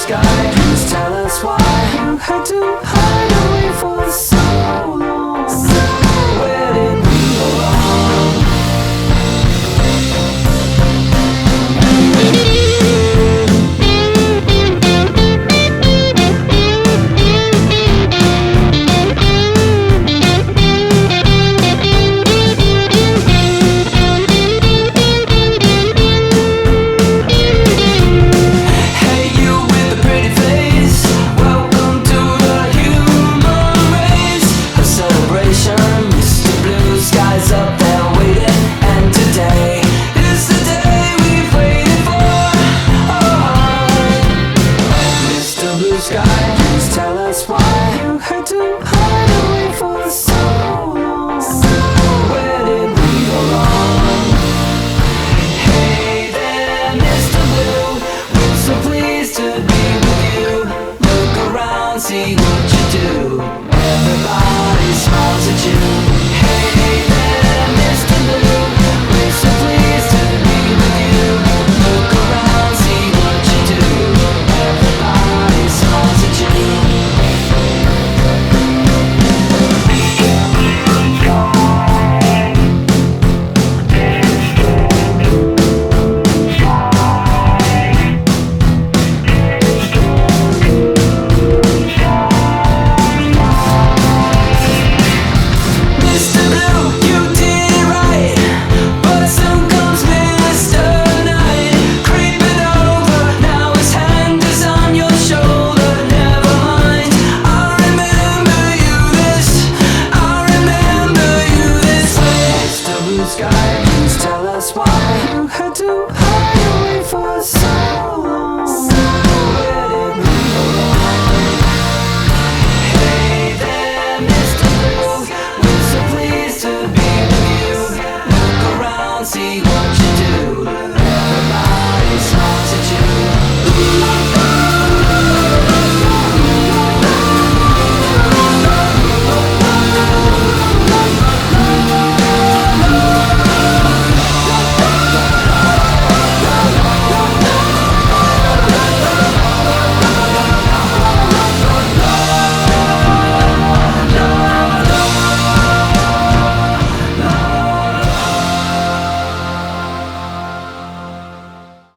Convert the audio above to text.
sky, please tell us why you had to hide away for so long. Where did we go wrong? Sky, please tell us why you had to hide away for so long. Where did we go wrong? Hey there, Mr. Blue, we're so pleased to be with you. Look around, see what you do. Everybody smiles at you. Hey there, Mr. Blue, we're so pleased to be with you. Look around, see what you do. Everybody smiles at you. Sky, please tell us why you had to hide away for so long. Where did we go wrong? Hey there, Mr. Blue, we're so pleased to be with you. Look around, see